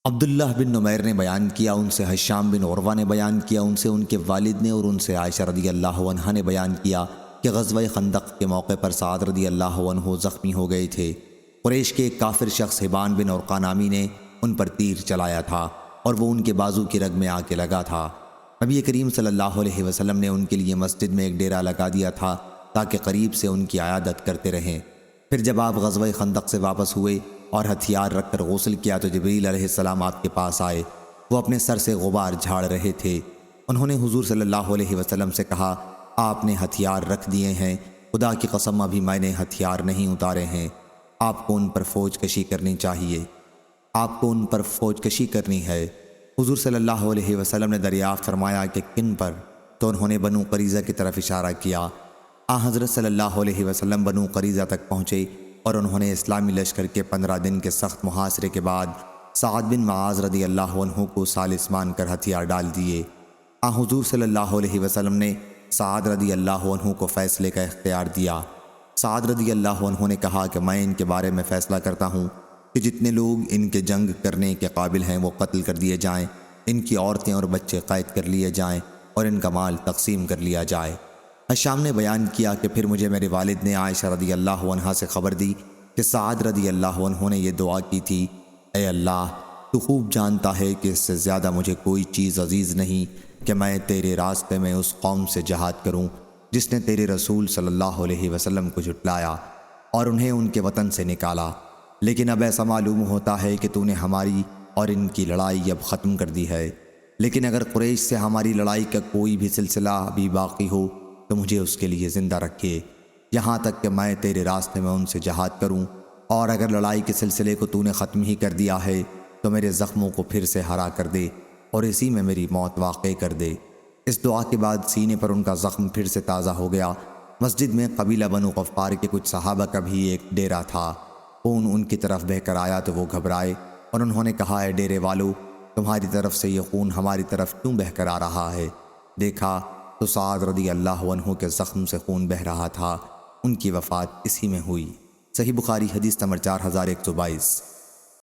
عبداللہ بن نمیر نے بیان کیا، ان سے ہشام بن عروہ نے بیان کیا، ان سے ان کے والد نے، اور ان سے عائشہ رضی اللہ عنہا نے بیان کیا کہ غزوہ خندق کے موقع پر سعد رضی اللہ عنہ زخمی ہو گئے تھے۔ قریش کے ایک کافر شخص حبان بن عرقہ نامی نے ان پر تیر چلایا تھا اور وہ ان کے بازو کی رگ میں آ کے لگا تھا۔ نبی کریم صلی اللہ علیہ وسلم نے ان کے لیے مسجد میں ایک ڈیرا لگا دیا تھا تاکہ قریب سے ان کی عیادت کرتے رہیں۔ پھر جب آپ غزوہ خندق سے واپس ہوئے اور ہتھیار رکھ کر غسل کیا تو جبریل علیہ السلام آپ کے پاس آئے۔ وہ اپنے سر سے غبار جھاڑ رہے تھے۔ انہوں نے حضور صلی اللہ علیہ وسلم سے کہا، آپ نے ہتھیار رکھ دیے ہیں، خدا کی قسم ابھی میں نے ہتھیار نہیں اتارے ہیں، آپ کو ان پر فوج کشی کرنی چاہیے، آپ کو ان پر فوج کشی کرنی ہے۔ حضور صلی اللہ علیہ وسلم نے دریافت فرمایا کہ کن پر؟ تو انہوں نے بنو قریظہ کی طرف اشارہ کیا۔ حضرت صلی اللہ علیہ وسلم بنو قریظہ تک پہنچے اور انہوں نے اسلامی لشکر کے 15 دن کے سخت محاصرے کے بعد سعد بن معاذ رضی اللہ عنہ کو ثالث مان کر ہتھیار ڈال دیے۔ حضور صلی اللہ علیہ وسلم نے سعد رضی اللہ عنہ کو فیصلے کا اختیار دیا۔ سعد رضی اللہ عنہ نے کہا کہ میں ان کے بارے میں فیصلہ کرتا ہوں کہ جتنے لوگ ان کے جنگ کرنے کے قابل ہیں وہ قتل کر دیے جائیں، ان کی عورتیں اور بچے قید کر لیے جائیں اور ان کا مال تقسیم کر لیا جائے۔ ہشام نے بیان کیا کہ پھر مجھے میرے والد نے عائشہ رضی اللہ عنہا سے خبر دی کہ سعد رضی اللہ عنہ نے یہ دعا کی تھی، اے اللہ، تو خوب جانتا ہے کہ اس سے زیادہ مجھے کوئی چیز عزیز نہیں کہ میں تیرے راستے میں اس قوم سے جہاد کروں جس نے تیرے رسول صلی اللہ علیہ وسلم کو جھٹلایا اور انہیں ان کے وطن سے نکالا، لیکن اب ایسا معلوم ہوتا ہے کہ تو نے ہماری اور ان کی لڑائی اب ختم کر دی ہے، لیکن اگر قریش سے ہماری لڑائی کا کوئی بھی سلسلہ ابھی باقی ہو تو مجھے اس کے لیے زندہ رکھے یہاں تک کہ میں تیرے راستے میں ان سے جہاد کروں، اور اگر لڑائی کے سلسلے کو تو نے ختم ہی کر دیا ہے تو میرے زخموں کو پھر سے ہرا کر دے اور اسی میں میری موت واقع کر دے۔ اس دعا کے بعد سینے پر ان کا زخم پھر سے تازہ ہو گیا۔ مسجد میں قبیلہ بنو غفار کے کچھ صحابہ کا بھی ایک ڈیرا تھا۔ خون ان کی طرف بہہ کر آیا تو وہ گھبرائے اور انہوں نے کہا، اے ڈیرے والو، تمہاری طرف سے یہ خون ہماری طرف کیوں بہہ کر آ رہا ہے؟ دیکھا تو سعد رضی اللہ عنہ کے زخم سے خون بہہ رہا تھا۔ ان کی وفات اسی میں ہوئی۔ صحیح بخاری حدیث نمبر 4122۔